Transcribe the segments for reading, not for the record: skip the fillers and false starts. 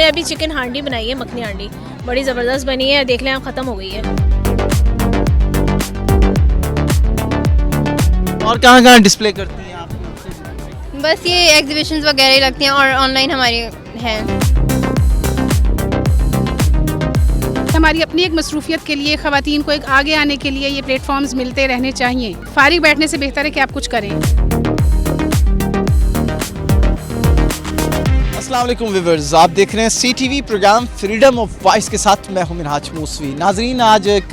मैंने अभी चिकन हांडी बनाई है, मखनी हांडी, बड़ी ज़बरदस्त बनी है। देख लें आप, ख़त्म हो गई है। और कहाँ डिस्प्ले करती हैं आप? बस ये एग्जीबिशंस वगैरह ही लगती हैं और ऑनलाइन हमारी हैं। हमारी अपनी एक मसरूफियत के लिए ख़वातीन को एक आगे आने के लिए ये प्लेटफॉर्म्स मिलते रहने चाहिए। फारिग बैठने से बेहतर है कि आप कुछ करें। अस्सलाम वालेकुम व्यूअर्स, आप देख रहे हैं CTV programme freedom of voice के साथ मैं हूं मिनहाज मूसवी। नाजरीन, आज एक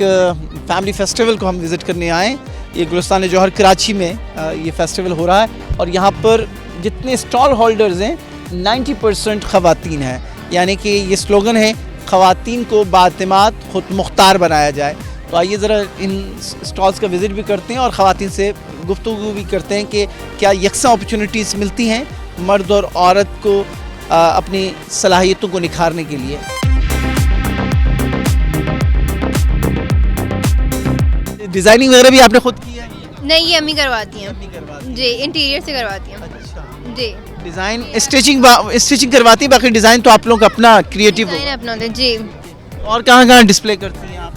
फैमिली फेस्टिवल को हम विज़िट करने आए। ये गुलिस्तान जौहर कराची में ये फेस्टिवल हो रहा है और यहाँ पर जितने स्टॉल होल्डर्स हैं 90% ख़वातीन हैं। यानी कि ये स्लोगन है, ख़वातीन को बातिमाद खुद मुख्तार बनाया जाए। तो आइए ज़रा इन स्टॉल्स का विज़िट भी करते हैं और ख़वातीन से गुफ्तगू भी करते हैं कि क्या यकसा अपॉर्चुनिटीज़ मिलती हैं मर्द और औरत को अपनी सलाहियतों को निखारने के लिए। डिज़ाइनिंग वगैरह भी आपने खुद की है? नहीं, ये अम्मी करवाती हैं जी, इंटीरियर से करवाती हैं जी। डिज़ाइन स्टिचिंग करवाती है, बाकी डिज़ाइन तो आप लोग अपना क्रिएटिव डिज़ाइन अपना होता है जी। और कहाँ डिस्प्ले करती हैं आप?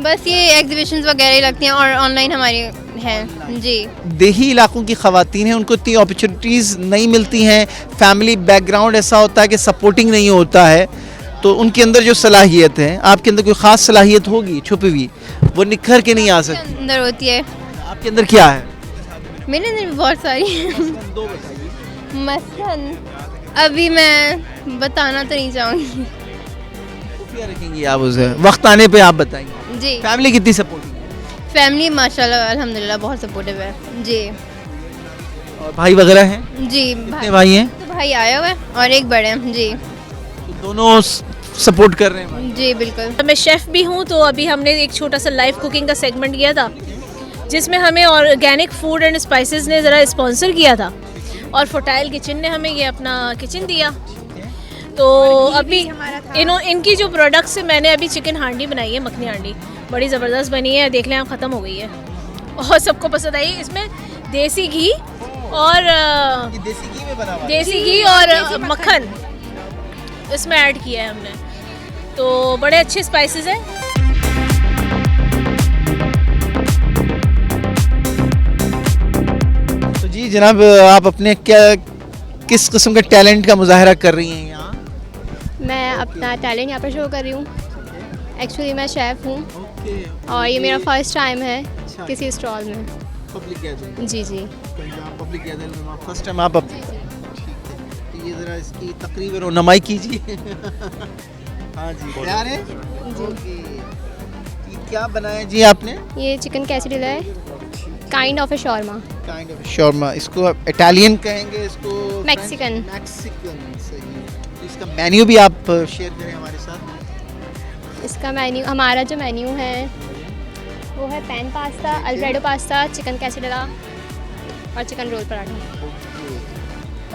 बस ये एग्जीबिशंस वगैरह ही लगती हैं और ऑनलाइन हमारी हैं जी। देही इलाकों की ख़वातीन हैं, उनको इतनी अपॉर्चुनिटीज़ नहीं मिलती हैं। फैमिली बैकग्राउंड ऐसा होता है कि सपोर्टिंग नहीं होता है, तो उनके अंदर जो सलाहियत है, आपके अंदर कोई ख़ास सलाहियत होगी छुपी हुई, वो निखर के नहीं आ सकती। अंदर होती है। आपके अंदर क्या है? मेरे अंदर बहुत सारी मसलन अभी मैं बताना तो नहीं चाहूँगी रखेंगी आप उसे, वक्त आने पे आप बताएंगे जी। फैमिली कितनी सपोर्टिंग है? फैमिली माशाल्लाह अल्हम्दुलिल्लाह बहुत सपोर्टिव है जी। और भाई वगैरह हैं? जी कितने भाई हैं? तो भाई आया हुआ है और एक बड़े हैं जी। तो दोनों सपोर्ट कर रहे हैं भाई? जी बिल्कुल। मैं शेफ़ भी हूँ, तो अभी हमने एक छोटा सा लाइव कुकिंग का सेगमेंट किया था, जिसमें हमें ऑर्गेनिक फूड एंड स्पाइसेस ने ज़रा स्पॉन्सर किया था और फोटाइल किचन ने हमें ये अपना किचन दिया। तो अभी इनकी जो प्रोडक्ट्स है, मैंने अभी चिकन हांडी बनाई है, मखनी हांडी, बड़ी ज़बरदस्त बनी है। देख लें आप, ख़त्म हो गई है और सबको पसंद आई। इसमें देसी घी और देसी घी और मक्खन इसमें ऐड किया है हमने, तो बड़े अच्छे स्पाइसेस हैं। तो जी जनाब, आप अपने किस किस्म के टैलेंट का मुजाहरा कर रही हैं यहाँ? मैं अपना टैलेंट यहाँ पर शो कर रही हूँ। एक्चुअली मैं शेफ़ हूँ और ये मेरा फर्स्ट टाइम है किसी स्टॉल में। Public gathering? जी जी। पब्लिक गैदरिंग में फर्स्ट टाइम आप ये ज़रा इसकी तकरीब रोनमाई कीजिए। हाँ जी, तैयार है जी। क्या बनाया जी आपने? ये चिकन कैसेडिला है, kind of A shawarma. Kind of shawarma, इसको इटालियन कहेंगे, इसको मैक्सिकन। सही। इसका मेन्यू भी आप शेयर करें हमारे साथ। इसका मेन्यू, हमारा जो मेन्यू है वो है pan pasta, Alfredo pasta, chicken quesadilla और चिकन रोल पराठा।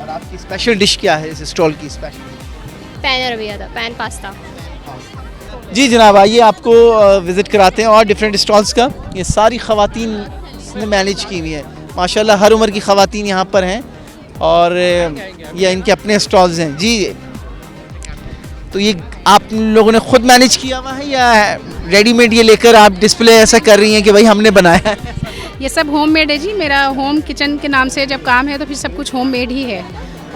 और आपकी स्पेशल डिश क्या है इस स्टॉल की स्पेशल? पैन अरबिया था, पैन पास्ता। जी जनाब, आइए आपको विज़िट कराते हैं और डिफरेंट स्टॉल्स का। ये सारी ख़वातीन ने मैनेज की हुई है माशाल्लाह, हर उम्र की ख़वातीन यहाँ पर हैं और ये इनके अपने स्टॉल्स हैं जी। तो ये आप लोगों ने खुद मैनेज किया हुआ है या रेडीमेड ये लेकर आप डिस्प्ले ऐसा कर रही हैं कि भाई हमने बनाया है? ये सब होममेड है जी। मेरा होम किचन के नाम से जब काम है तो फिर सब कुछ होममेड ही है।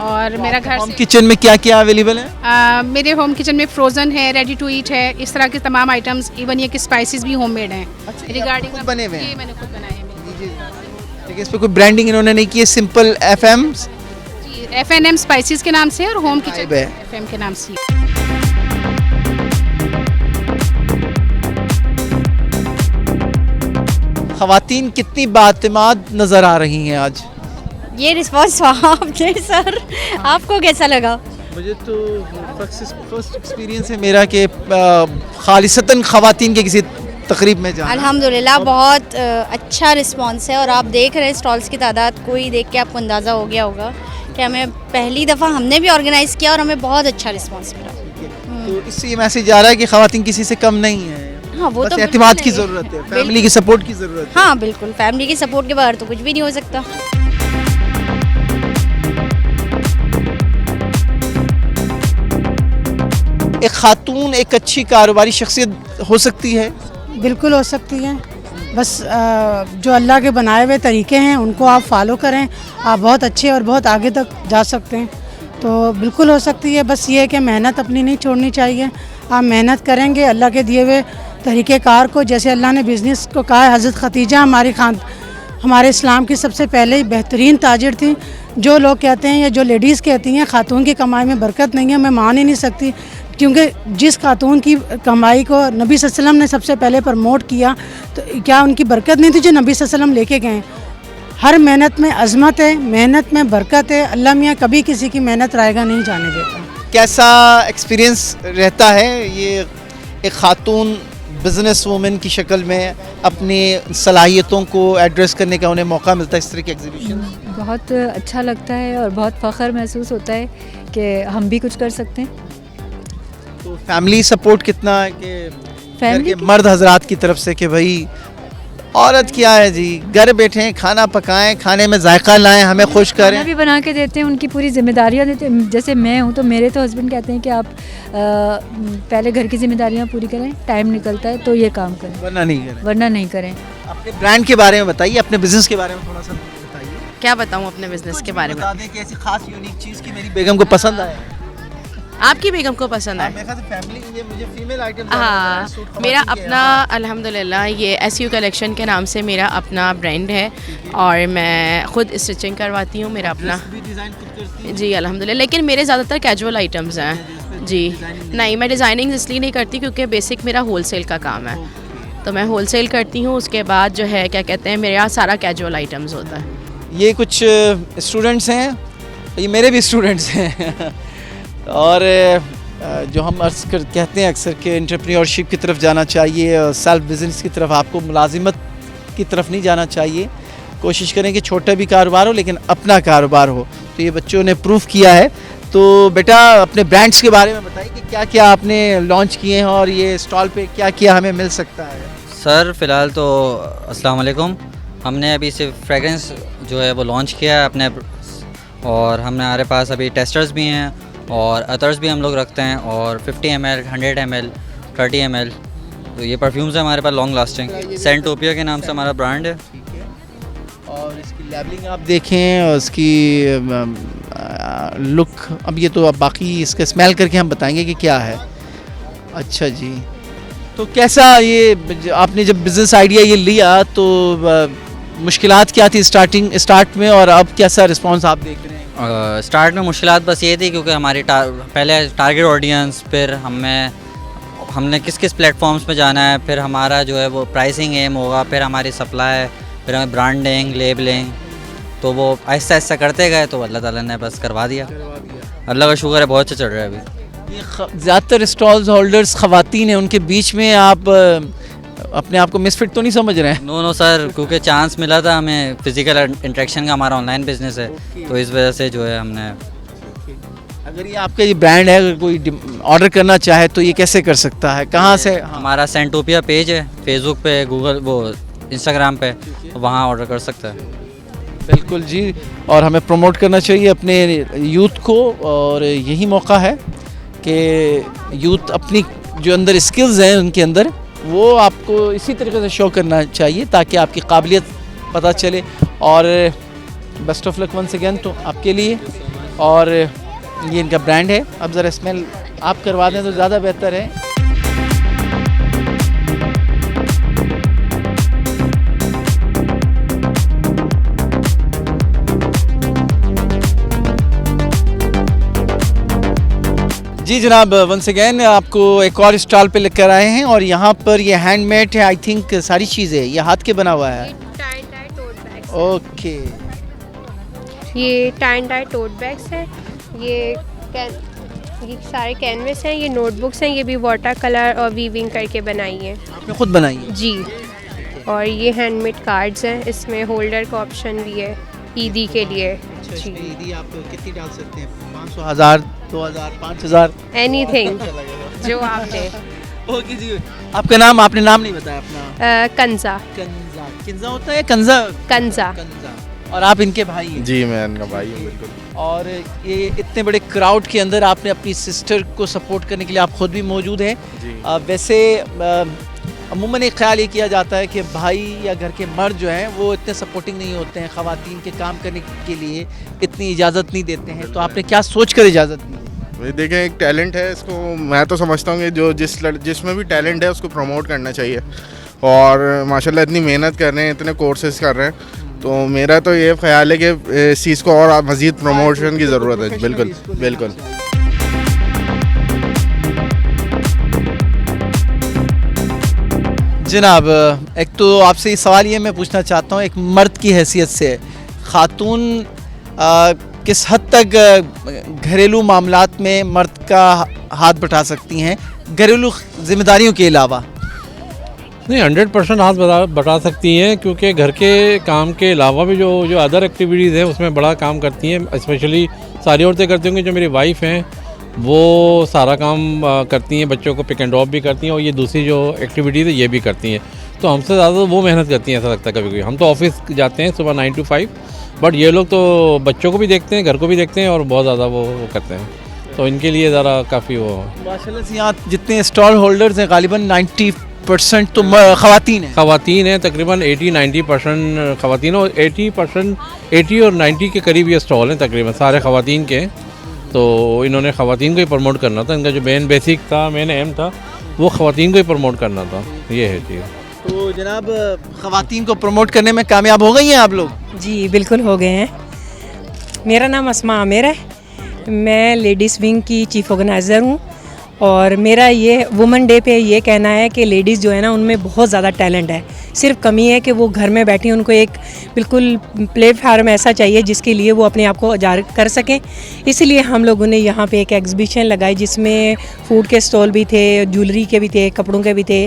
और मेरा घर होम से किचन में क्या क्या अवेलेबल है? मेरे होम किचन में फ्रोज़न है, रेडी टू ईट है, इस तरह के तमाम आइटम्स। इवन ये कि स्पाइसेस भी होममेड हैं। रिगार्डिंग खुद बने हुए हैं? ये मैंने खुद बनाए हैं। लेकिन इस पर कोई ब्रांडिंग इन्होंने नहीं की है, सिंपल FM जी, FNM स्पाइसेस के नाम से और होम किचन है। FM के नाम से। ख़वातीन कितनी बातिमाद नज़र आ रही हैं आज? ये रिस्पॉन्स आपने सर, आपको कैसा लगा? मुझे तो फर्स्ट एक्सपीरियंस है मेरा कि खालिसतन ख़वातीन के किसी तकरीब में जाना। अल्हम्दुलिल्लाह बहुत अच्छा रिस्पॉन्स है और आप देख रहे हैं स्टॉल्स की तादाद को ही देख के आपको अंदाज़ा हो गया होगा कि हमें पहली दफ़ा हमने भी ऑर्गेनाइज़ किया और हमें बहुत अच्छा रिस्पॉन्स मिला। तो इससे ये मैसेज आ रहा है कि ख़वातीन किसी से कम नहीं है। हाँ, वो बस तो एतमाद की बिल्कुल ज़रूरत है, है। फैमिली की सपोर्ट की ज़रूरत है। हाँ बिल्कुल, फैमिली की सपोर्ट के बगैर तो कुछ भी नहीं हो सकता। एक खातून एक अच्छी कारोबारी शख्सियत हो सकती है? बिल्कुल हो सकती है। बस जो अल्लाह के बनाए हुए तरीके हैं उनको आप फॉलो करें, आप बहुत अच्छे और बहुत आगे तक जा सकते हैं। तो बिल्कुल हो सकती है, बस ये है कि मेहनत अपनी नहीं छोड़नी चाहिए। आप मेहनत करेंगे अल्लाह के दिए हुए तरीक़ेकार को, जैसे अल्लाह ने बिज़नेस को कहा है। हज़रत खदीजा हमारे इस्लाम की सबसे पहले ही बेहतरीन ताजिर थी। जो लोग कहते हैं या जो लेडीज़ कहती हैं खातून की कमाई में बरकत नहीं है, मैं मान ही नहीं सकती, क्योंकि जिस खातून की कमाई को नबी सल्लल्लाहु अलैहि वसल्लम ने सबसे पहले प्रमोट किया, तो क्या उनकी बरकत नहीं थी जो नबी सल्लल्लाहु अलैहि वसल्लम लेके गए? हर मेहनत में अज़मत है, मेहनत में बरकत है। अल्लाह मियाँ कभी किसी की मेहनत रायगा नहीं जाने देता। कैसा एक्सपीरियंस रहता है ये एक खातून बिजनेस वूमेन की शक्ल में अपनी सलाहियतों को एड्रेस करने का उन्हें मौका मिलता है इस तरह के एग्जीबिशन? बहुत अच्छा लगता है और बहुत फ़ख्र महसूस होता है कि हम भी कुछ कर सकते हैं। तो फैमिली सपोर्ट कितना है कि घर फैमिली के मर्द हजरात की तरफ से कि भाई औरत क्या है जी, घर बैठे खाना पकाएं, खाने में जायका लाएं, हमें खुश खाना करें? भी बना के देते हैं, उनकी पूरी जिम्मेदारियां देते हैं। जैसे मैं हूँ तो मेरे तो हस्बैंड कहते हैं कि आप पहले घर की जिम्मेदारियां पूरी करें, टाइम निकलता है तो ये काम करें, वरना नहीं करें। वरना नहीं करें। अपने ब्रांड के बारे में बताइए, अपने बिजनेस के बारे में थोड़ा सा बताइए। क्या बताऊँ अपने बिजनेस के बारे में? बता दें कि ऐसी खास यूनिक चीज़ की मेरी बेगम को पसंद आए। आपकी बेगम को पसंद है? मेरे ख्याल से फैमिली मुझे फीमेल आइटम हाँ, मेरा अपना अल्हम्दुलिल्लाह ये SU कलेक्शन के नाम से मेरा अपना ब्रांड है और मैं ख़ुद स्टिचिंग करवाती हूँ। मेरा अपना जी अल्हम्दुलिल्लाह, लेकिन मेरे ज़्यादातर कैजुअल आइटम्स हैं जी। नहीं, मैं डिज़ाइनिंग इसलिए नहीं करती क्योंकि बेसिक मेरा होलसेल का काम है, तो मैं होलसेल करती हूँ। उसके बाद जो है क्या कहते हैं, मेरे यहाँ सारा कैजुअल आइटम्स होता है। ये कुछ स्टूडेंट्स हैं, ये मेरे भी स्टूडेंट्स हैं और जो हम कहते हैं अक्सर कि एंटरप्रेन्योरशिप की तरफ जाना चाहिए और सेल्फ बिजनेस की तरफ, आपको मुलाजिमत की तरफ नहीं जाना चाहिए। कोशिश करें कि छोटा भी कारोबार हो लेकिन अपना कारोबार हो। तो ये बच्चों ने प्रूफ किया है। तो बेटा अपने ब्रांड्स के बारे में बताइए कि क्या क्या आपने लॉन्च किए हैं और ये स्टॉल पे क्या क्या हमें मिल सकता है? सर फ़िलहाल तो अस्सलाम वालेकुम, हमने अभी सिर्फ फ्रेगरेंस जो है वो लॉन्च किया है अपने, और हमारे पास अभी टेस्टर्स भी हैं और अतर्स भी हम लोग रखते हैं, और 50 ml, 100 ml, 30 ml। तो ये परफ्यूम्स हैं हमारे पास लॉन्ग लास्टिंग। सेंटोपिया के नाम से हमारा ब्रांड है। और इसकी लेबलिंग आप देखें और इसकी लुक, अब ये तो अब बाकी इसका स्मेल करके हम बताएंगे कि क्या है। अच्छा जी, तो कैसा ये आपने जब बिज़नेस आइडिया ये लिया तो मुश्किलात क्या थी स्टार्ट में, और अब कैसा रिस्पांस आप देख रहे हैं? स्टार्ट में मुश्किलात बस ये थी क्योंकि हमारी पहले टारगेट ऑडियंस, फिर हमने किस किस प्लेटफॉर्म्स पे जाना है, फिर हमारा जो है वो प्राइसिंग एम होगा, फिर हमारी सप्लाई, फिर हमें ब्रांडिंग, लेबलिंग, तो वो आहिस्ता आहिस्ता करते गए तो अल्लाह ताला ने बस करवा दिया। अल्लाह का शुक्र है, बहुत अच्छा चल रहा है अभी। ज़्यादातर स्टॉल्स होल्डर्स ख़वातीन हैं, उनके बीच में आप अपने आप को मिसफिट तो नहीं समझ रहे हैं? नो सर, क्योंकि चांस मिला था हमें फिज़िकल इंटरेक्शन का, हमारा ऑनलाइन बिजनेस है, तो इस वजह से जो है हमने। अगर ये आपका ये ब्रांड है, अगर कोई ऑर्डर करना चाहे तो ये कैसे कर सकता है, कहाँ से? हमारा सेंटोपिया पेज है फेसबुक पे, गूगल वो इंस्टाग्राम पे, वहाँ ऑर्डर कर सकता है। बिल्कुल जी, और हमें प्रमोट करना चाहिए अपने यूथ को, और यही मौका है कि यूथ अपनी जो अंदर स्किल्स हैं उनके अंदर, वो आपको इसी तरीके से शो करना चाहिए ताकि आपकी काबिलियत पता चले। और best of luck once again तो आपके लिए। और ये इनका ब्रांड है, अब ज़रा स्मेल आप करवा दें तो ज़्यादा बेहतर है। जी जनाब, वंस अगेन आपको एक और स्टॉल पे लेकर आए हैं, और यहाँ पर ये हैंडमेड है, आई थिंक सारी चीज़ें ये हाथ के बना हुआ है। ओके, ये tie and dye tote bags हैं, ये सारे कैनवस हैं, ये नोटबुक्स हैं, ये भी वाटर कलर और वीविंग करके बनाई है। आपने खुद बनाई है? जी। और ये हैंडमेड कार्ड्स हैं, इसमें होल्डर का ऑप्शन भी है ईदी के लिए। अच्छा, इसमें ईदी आप कितनी डाल सकते हैं? 500, 1000, 2000, 5000, एनीथिंग जो आप दें। ओके जी, आपका नाम? आपने नाम नहीं बताया अपना। कंजा। कंजा, किंजा होता है कंजा? कंजा। कंजा। और आप इनके भाई हैं? जी मैं इनका भाई हूँ बिल्कुल। और ये इतने बड़े क्राउड के अंदर आपने अपनी सिस्टर को सपोर्ट करने के लिए आप खुद भी मौजूद हैं। वैसे अमूमन एक ख्याल ये किया जाता है कि भाई या घर के मर्द जो हैं वो इतने सपोर्टिंग नहीं होते हैं, ख़वातीन के काम करने के लिए इतनी इजाज़त नहीं देते हैं, तो आपने क्या सोच कर इजाज़त दी? भाई देखें, एक टैलेंट है, इसको मैं तो समझता हूँ कि जो जिसमें भी टैलेंट है उसको प्रमोट करना चाहिए। और माशाल्लाह इतनी मेहनत कर रहे हैं, इतने कोर्सेज कर रहे हैं, तो मेरा तो ये ख्याल है कि इस चीज़ को और मज़ीद प्रमोशन की ज़रूरत है। बिल्कुल बिल्कुल। जनाब, एक तो आपसे ये सवाल ये मैं पूछना चाहता हूँ, एक मर्द की हैसियत से खातून किस हद तक घरेलू मामलात में मर्द का हाथ बटा सकती हैं घरेलू जिम्मेदारियों के अलावा? नहीं, 100% हाथ बटा सकती हैं, क्योंकि घर के काम के अलावा भी जो अदर एक्टिविटीज़ हैं उसमें बड़ा काम करती हैं। स्पेशली सारी औरतें करती होंगी, जो मेरी वाइफ हैं वो सारा काम करती हैं, बच्चों को पिक एंड ड्रॉप भी करती हैं, और ये दूसरी जो एक्टिविटीज़ है ये भी करती हैं। तो हमसे ज़्यादा वो मेहनत करती हैं, ऐसा लगता है कभी कभी। हम तो ऑफिस जाते हैं सुबह 9 to 5, बट ये लोग तो बच्चों को भी देखते हैं, घर को भी देखते हैं, और बहुत ज़्यादा वो करते हैं। तो इनके लिए ज़रा काफ़ी वो माशाल्लाह से यहाँ जितने स्टॉल होल्डर्स हैं गालिबन 90% तो ख़वातीन हैं। ख़वातीन हैं, तकरीबन 80-90% ख़वातीन, और 80 और 90 के करीब ये स्टॉल हैं तकरीबन सारे ख़वातीन के। तो इन्होंने ख़वातीन को ही प्रमोट करना था, इनका जो मेन बेसिक था, मेन एम था, वो ख़वातीन को ही प्रमोट करना था। ये है चीज़। तो जनाब, ख़वातीन को प्रमोट करने में कामयाब हो गई हैं आप लोग? जी बिल्कुल हो गए हैं। मेरा नाम अस्मा आमिर है, मैं लेडीज़ विंग की चीफ़ ऑर्गेनाइज़र हूँ, और मेरा ये वुमेन डे पे ये कहना है कि लेडीज़ जो है ना, उनमें बहुत ज़्यादा टैलेंट है। सिर्फ कमी है कि वो घर में बैठी, उनको एक बिल्कुल प्लेटफार्म ऐसा चाहिए जिसके लिए वो अपने आप को उजागर कर सकें। इसलिए हम लोगों ने यहाँ पे एक एग्जीबिशन लगाई, जिसमें फूड के स्टॉल भी थे, ज्वेलरी के भी थे, कपड़ों के भी थे।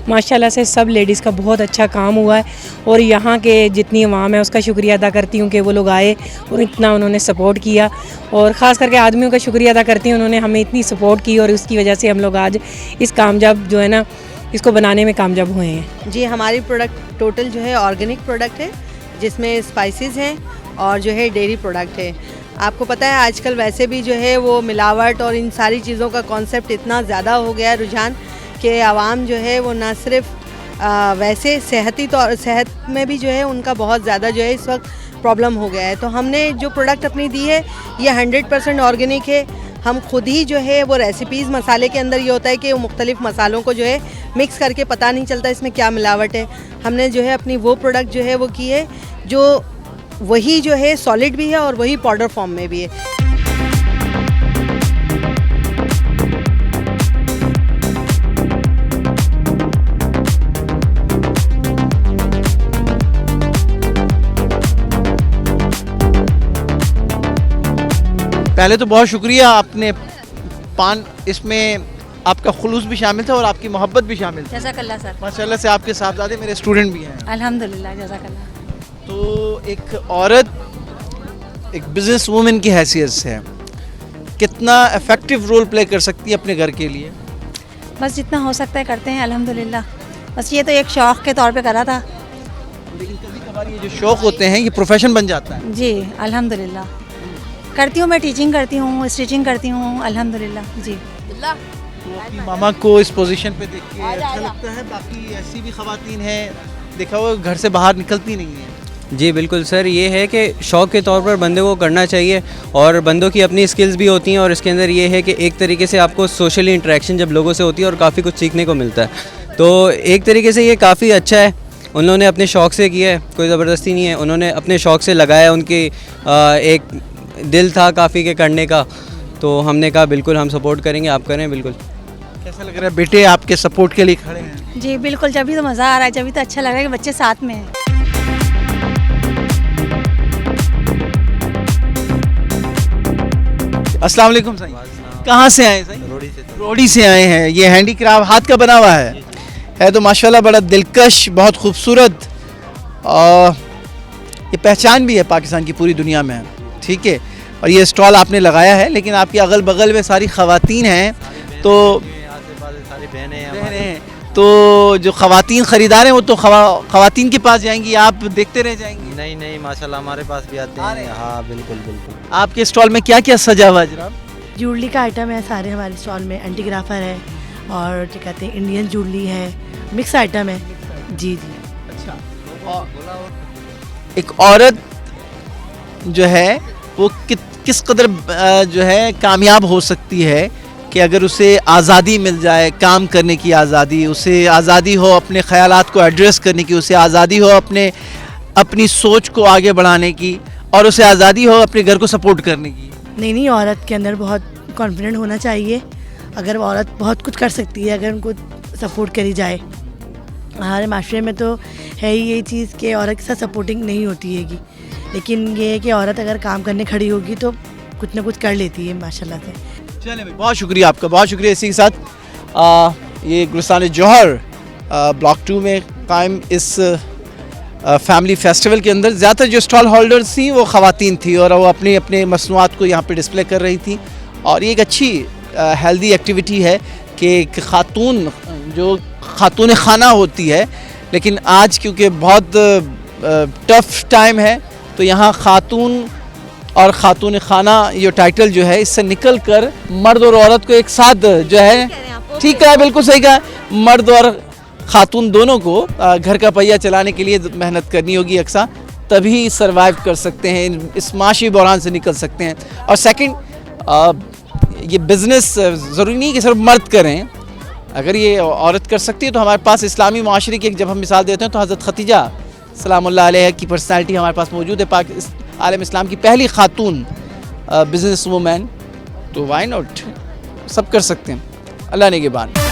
माशाल्लाह से सब लेडीज़ का बहुत अच्छा काम हुआ है, और यहाँ के जितनी अवाम है उसका शुक्रिया अदा करती हूँ कि वो लोग आए और इतना उन्होंने सपोर्ट किया, और ख़ास करके आदमियों का शुक्रिया अदा करती हूँ, उन्होंने हमें इतनी सपोर्ट की, और उसकी वजह से हम लोग आज इस कामयाब जो है ना, इसको बनाने में कामयाब हुए हैं। जी, हमारी प्रोडक्ट टोटल जो है ऑर्गेनिक प्रोडक्ट है, जिसमें स्पाइसेस हैं और जो है डेयरी प्रोडक्ट है। आपको पता है आजकल वैसे भी जो है वो मिलावट और इन सारी चीज़ों का कॉन्सेप्ट इतना ज़्यादा हो गया है रुझान, कि आवाम जो है वो ना सिर्फ वैसे सेहत में भी जो है उनका बहुत ज़्यादा जो है इस वक्त प्रॉब्लम हो गया है। तो हमने जो प्रोडक्ट अपनी दी है ये 100% ऑर्गेनिक है। हम खुद ही जो है वो रेसिपीज़, मसाले के अंदर ये होता है कि वो मुख्तलिफ़ मसालों को जो है मिक्स करके पता नहीं चलता इसमें क्या मिलावट है। हमने जो है अपनी वो प्रोडक्ट जो है वो की है जो वही जो है सॉलिड भी है और वही पाउडर फॉर्म में भी है। पहले तो बहुत शुक्रिया, आपने पान इसमें आपका खुलूस भी शामिल था और आपकी मोहब्बत भी शामिल थी। जज़ाकल्लाह सर। माशाल्लाह से आपके साहबजादे मेरे स्टूडेंट भी हैं। अल्हम्दुलिल्लाह, जज़ाकल्लाह। तो एक औरत एक बिजनेस वूमेन की हैसियत से कितना इफ़ेक्टिव रोल प्ले कर सकती है अपने घर के लिए? बस जितना हो सकता है करते हैं, अल्हम्दुलिल्लाह। बस ये तो एक शौक़ के तौर पे करा था। लेकिन कभी कभार ये जो शौक़ होते हैं ये प्रोफेशन बन जाता है। जी अल्हम्दुलिल्लाह करती हूँ, मैं टीचिंग करती हूँ, स्टिचिंग करती हूँ, अल्हम्दुलिल्लाह। जी तो अपनी मामा को इस पोजीशन पे देख के अच्छा लगता है। बाकी ऐसी भी ख़वातीन हैं, देखा वो घर से बाहर निकलती नहीं है। जी बिल्कुल सर, ये है कि शौक़ के तौर पर बंदे को करना चाहिए, और बंदों की अपनी स्किल्स भी होती हैं, और इसके अंदर ये है कि एक तरीके से आपको सोशली इंटरेक्शन जब लोगों से होती है और काफ़ी कुछ सीखने को मिलता है। तो एक तरीके से ये काफ़ी अच्छा है, उन लोगों ने अपने शौक़ से किया है, कोई ज़बरदस्ती नहीं है, उन्होंने अपने शौक़ से लगाया, उनकी एक दिल था काफ़ी के करने का, तो हमने कहा बिल्कुल हम सपोर्ट करेंगे, आप करें बिल्कुल। कैसा लग रहा है बेटे आपके सपोर्ट के लिए खड़े हैं? जी बिल्कुल, जब भी तो मज़ा आ रहा है, जब भी तो अच्छा लग रहा है कि बच्चे साथ में हैं। अस्सलाम वालेकुम साईं, कहाँ से आए साईं? रोडी से आए हैं। ये हैंडीक्राफ्ट हाथ का बना हुआ है तो माशाल्लाह बड़ा दिलकश, बहुत खूबसूरत, और ये पहचान भी है पाकिस्तान की पूरी दुनिया में, ठीक है। और ये स्टॉल आपने लगाया है, लेकिन आपके अगल बगल में सारी ख़वातीन हैं, तो हमारी बहनें हैं बहनें हैं। तो जो ख़वातीन ख़रीदार हैं वो तो ख़वातीन के पास जाएंगी, आप देखते रह जाएंगे? नहीं नहीं माशाल्लाह हमारे पास भी आते हैं। हाँ बिल्कुल बिल्कुल। आपके स्टॉल में क्या क्या सजा हुआ है जनाब? ज्वेलरी का आइटम है सारे हमारे स्टॉल में, एंटीग्राफर है और क्या कहते हैं इंडियन ज्वेलरी है, मिक्स आइटम है। जी जी। अच्छा, एक औरत जो है वो किस कदर जो है कामयाब हो सकती है कि अगर उसे आज़ादी मिल जाए, काम करने की आज़ादी, उसे आज़ादी हो अपने ख़यालात को एड्रेस करने की, उसे आज़ादी हो अपनी सोच को आगे बढ़ाने की, और उसे आज़ादी हो अपने घर को सपोर्ट करने की। नहीं, औरत के अंदर बहुत कॉन्फिडेंट होना चाहिए। अगर औरत बहुत कुछ कर सकती है अगर उनको सपोर्ट करी जाए। हमारे माशरे में तो है ही ये चीज़ कि औरत के साथ सपोर्टिंग नहीं होती हैगी, लेकिन ये है कि औरत अगर काम करने खड़ी होगी तो कुछ ना कुछ कर लेती है माशाल्लाह से। चलिए भाई, बहुत शुक्रिया आपका, बहुत शुक्रिया। इसी के साथ ये गुलिस्तान जौहर ब्लॉक 2 में कायम इस फैमिली फेस्टिवल के अंदर ज़्यादातर जो स्टॉल होल्डर्स थी वो ख़वातीन थी और वो अपने अपने मसनूआत को यहाँ पे डिस्प्ले कर रही थी। और ये एक अच्छी हेल्दी एक्टिविटी है कि खातून जो खातून खाना होती है, लेकिन आज क्योंकि बहुत टफ टाइम है तो यहाँ खातून और खातून खाना ये टाइटल जो है इससे निकल कर मर्द और औरत को एक साथ जो है, ठीक है बिल्कुल सही कहा, मर्द और खातून दोनों को घर का पहिया चलाने के लिए मेहनत करनी होगी अक्सर, तभी सरवाइव कर सकते हैं, इस माशी बहरान से निकल सकते हैं। और सेकंड, ये बिज़नेस ज़रूरी नहीं कि सिर्फ मर्द करें, अगर ये औरत कर सकती है तो हमारे पास इस्लामी माशरे की जब हम मिसाल देते हैं तो हज़रत खतीजा सलामुल्लाह अलैहा की पर्सनैलिटी हमारे पास मौजूद है, आलम इस्लाम की पहली खातून बिज़नेस वूमेन, तो वाई नॉट, सब कर सकते हैं। अल्लाह ने के बाद।